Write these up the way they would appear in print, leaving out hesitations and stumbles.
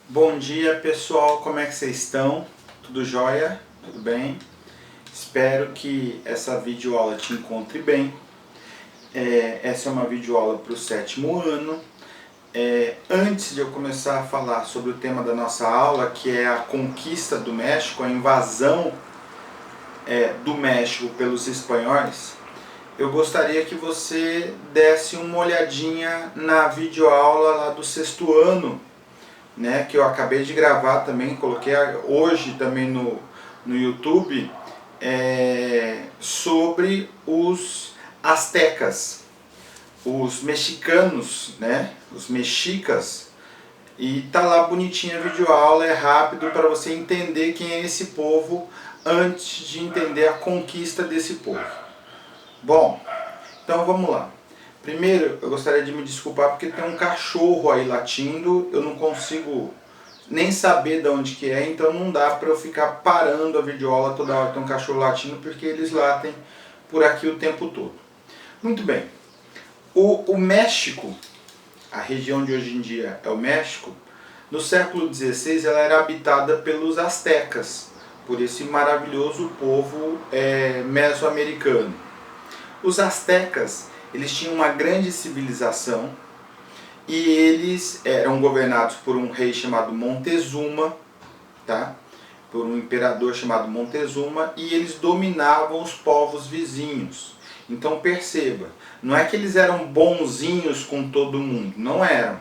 Bom dia pessoal, como é que vocês estão? Tudo jóia? Tudo bem? Espero que essa videoaula te encontre bem. Essa é uma videoaula para o 7º ano. Antes de eu começar a falar sobre o tema da nossa aula, que é a conquista do México, a invasão do México pelos espanhóis, eu gostaria que você desse uma olhadinha na videoaula lá do 6º ano, né, que eu acabei de gravar também, coloquei hoje também no YouTube, sobre os astecas, os mexicanos, né, os mexicas, e tá lá bonitinha a videoaula, é rápido para você entender quem é esse povo antes de entender a conquista desse povo. Bom, então vamos lá. Primeiro, eu gostaria de me desculpar porque tem um cachorro aí latindo, eu não consigo nem saber de onde que é, então não dá para eu ficar parando a videoaula toda hora que tem um cachorro latindo, porque eles latem por aqui o tempo todo. Muito bem, o México, a região de hoje em dia é o México, no século XVI ela era habitada pelos astecas, por esse maravilhoso povo mesoamericano. Os astecas, eles tinham uma grande civilização e eles eram governados por um rei chamado Montezuma, tá? Por um imperador chamado Montezuma, e eles dominavam os povos vizinhos. Então perceba, não é que eles eram bonzinhos com todo mundo, não eram.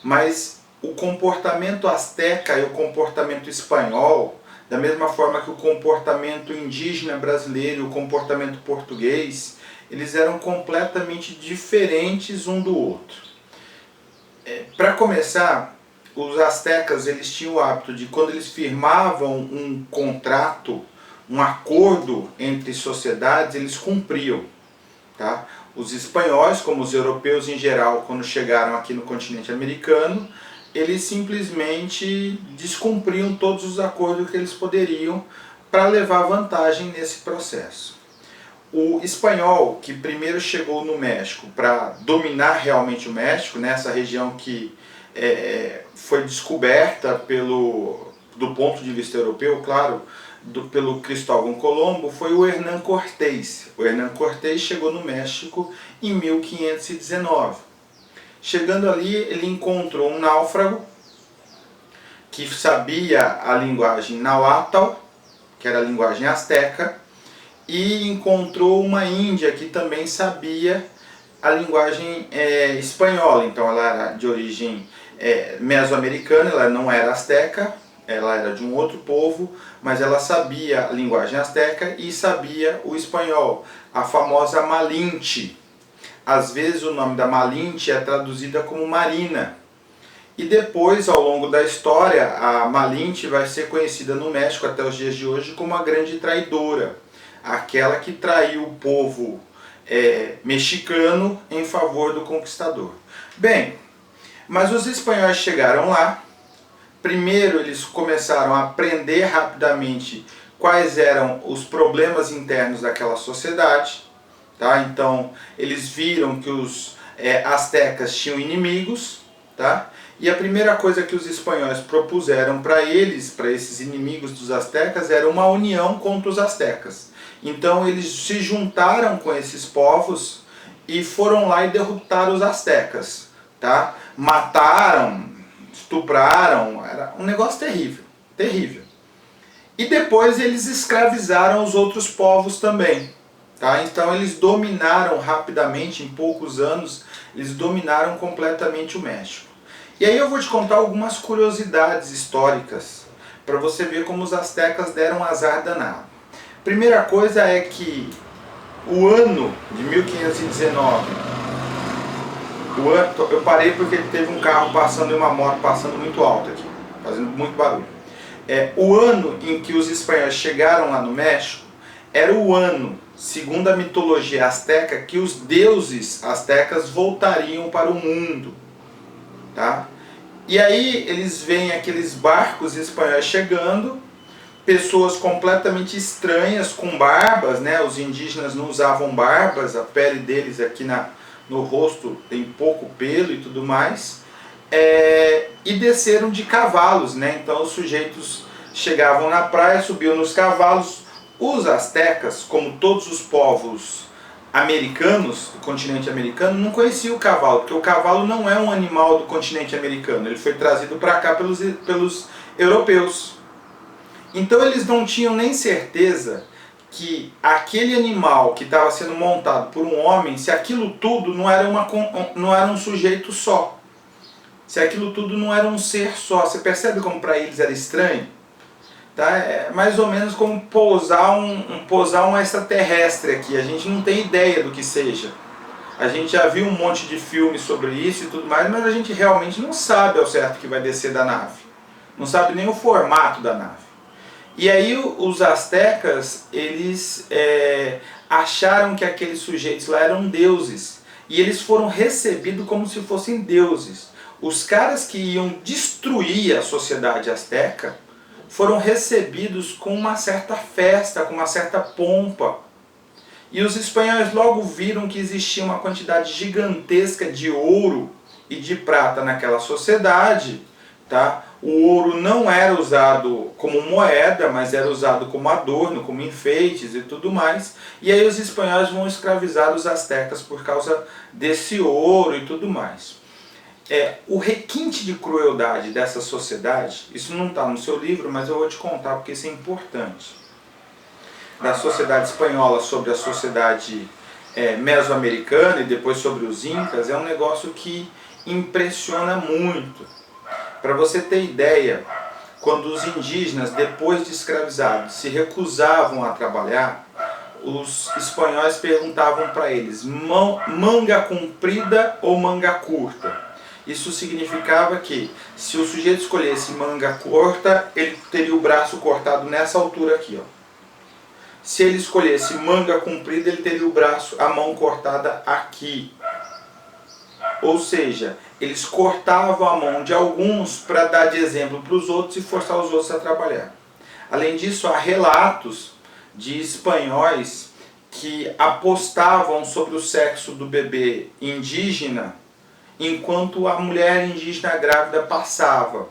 Mas o comportamento asteca e o comportamento espanhol, da mesma forma que o comportamento indígena brasileiro e o comportamento português, eles eram completamente diferentes um do outro. Para começar, os astecas eles tinham o hábito de, quando eles firmavam um contrato, um acordo entre sociedades, eles cumpriam. Tá? Os espanhóis, como os europeus em geral, quando chegaram aqui no continente americano, eles simplesmente descumpriam todos os acordos que eles poderiam para levar vantagem nesse processo. O espanhol, que primeiro chegou no México para dominar realmente o México, nessa região que foi descoberta do ponto de vista europeu, claro, pelo Cristóvão Colombo, foi o Hernán Cortés. O Hernán Cortés chegou no México em 1519. Chegando ali, ele encontrou um náufrago que sabia a linguagem náhuatl, que era a linguagem asteca, e encontrou uma índia que também sabia a linguagem espanhola. Então ela era de origem mesoamericana, ela não era asteca, ela era de um outro povo, mas ela sabia a linguagem asteca e sabia o espanhol, a famosa Malinche. Às vezes o nome da Malinche é traduzida como Marina. E depois, ao longo da história, a Malinche vai ser conhecida no México até os dias de hoje como a grande traidora, aquela que traiu o povo mexicano em favor do conquistador. Bem, mas os espanhóis chegaram lá. Primeiro eles começaram a aprender rapidamente quais eram os problemas internos daquela sociedade. Tá? Então eles viram que os astecas tinham inimigos. Tá? E a primeira coisa que os espanhóis propuseram para eles, para esses inimigos dos astecas, era uma união contra os astecas. Então eles se juntaram com esses povos e foram lá e derrotaram os astecas. Tá? Mataram, estupraram, era um negócio terrível, terrível. E depois eles escravizaram os outros povos também. Tá? Então eles dominaram rapidamente, em poucos anos, eles dominaram completamente o México. E aí eu vou te contar algumas curiosidades históricas, para você ver como os astecas deram um azar danado. Primeira coisa é que o ano de 1519, eu parei porque teve um carro passando e uma moto passando muito alto aqui, fazendo muito barulho. O ano em que os espanhóis chegaram lá no México era o ano, segundo a mitologia asteca, que os deuses astecas voltariam para o mundo. Tá? E aí eles veem aqueles barcos espanhóis chegando, pessoas completamente estranhas com barbas, né? Os indígenas não usavam barbas, a pele deles aqui no rosto tem pouco pelo e tudo mais. e desceram de cavalos, né? Então os sujeitos chegavam na praia, subiam nos cavalos. Os astecas, como todos os povos americanos, do continente americano, não conheciam o cavalo, porque o cavalo não é um animal do continente americano, ele foi trazido para cá pelos europeus. Então eles não tinham nem certeza que aquele animal que estava sendo montado por um homem, se aquilo tudo não era um sujeito só. Se aquilo tudo não era um ser só. Você percebe como para eles era estranho? Tá? É mais ou menos como pousar um extraterrestre aqui. A gente não tem ideia do que seja. A gente já viu um monte de filmes sobre isso e tudo mais, mas a gente realmente não sabe ao certo o que vai descer da nave. Não sabe nem o formato da nave. E aí os astecas, eles acharam que aqueles sujeitos lá eram deuses. E eles foram recebidos como se fossem deuses. Os caras que iam destruir a sociedade asteca foram recebidos com uma certa festa, com uma certa pompa. E os espanhóis logo viram que existia uma quantidade gigantesca de ouro e de prata naquela sociedade, tá? O ouro não era usado como moeda, mas era usado como adorno, como enfeites e tudo mais. E aí os espanhóis vão escravizar os astecas por causa desse ouro e tudo mais. O requinte de crueldade dessa sociedade, isso não está no seu livro, mas eu vou te contar porque isso é importante. Da sociedade espanhola sobre a sociedade mesoamericana e depois sobre os incas, é um negócio que impressiona muito. Para você ter ideia, quando os indígenas, depois de escravizados, se recusavam a trabalhar, os espanhóis perguntavam para eles, manga comprida ou manga curta? Isso significava que, se o sujeito escolhesse manga curta, ele teria o braço cortado nessa altura aqui, ó. Se ele escolhesse manga comprida, ele teria a mão cortada aqui. Ou seja, eles cortavam a mão de alguns para dar de exemplo para os outros e forçar os outros a trabalhar. Além disso, há relatos de espanhóis que apostavam sobre o sexo do bebê indígena enquanto a mulher indígena grávida passava.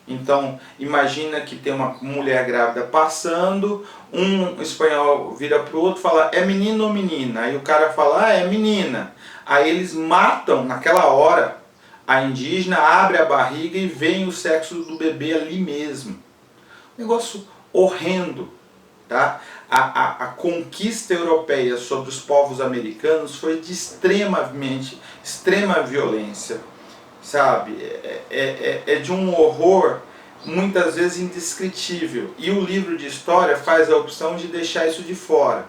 Então, imagina que tem uma mulher grávida passando, um espanhol vira para o outro e fala, é menino ou menina? Aí o cara fala, é menina. Aí eles matam, naquela hora, a indígena, abre a barriga e vem o sexo do bebê ali mesmo. Negócio horrendo. Tá? A conquista europeia sobre os povos americanos foi de extrema violência, sabe? É de um horror muitas vezes indescritível. E o livro de história faz a opção de deixar isso de fora.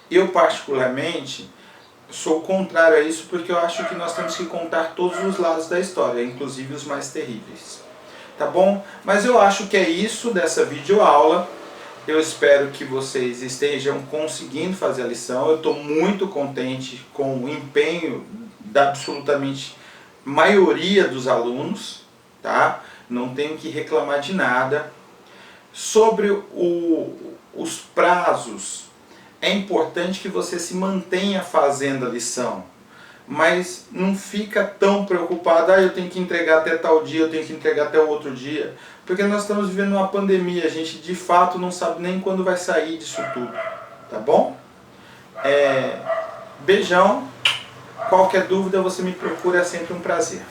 Eu particularmente sou contrário a isso porque eu acho que nós temos que contar todos os lados da história, inclusive os mais terríveis. Tá bom? Mas eu acho que é isso dessa videoaula. Eu espero que vocês estejam conseguindo fazer a lição. Eu estou muito contente com o empenho da absolutamente maioria dos alunos, tá? Não tenho que reclamar de nada. Sobre os prazos, é importante que você se mantenha fazendo a lição, mas não fica tão preocupado, eu tenho que entregar até tal dia, eu tenho que entregar até o outro dia, porque nós estamos vivendo uma pandemia, a gente de fato não sabe nem quando vai sair disso tudo, tá bom? Beijão, qualquer dúvida você me procura, é sempre um prazer.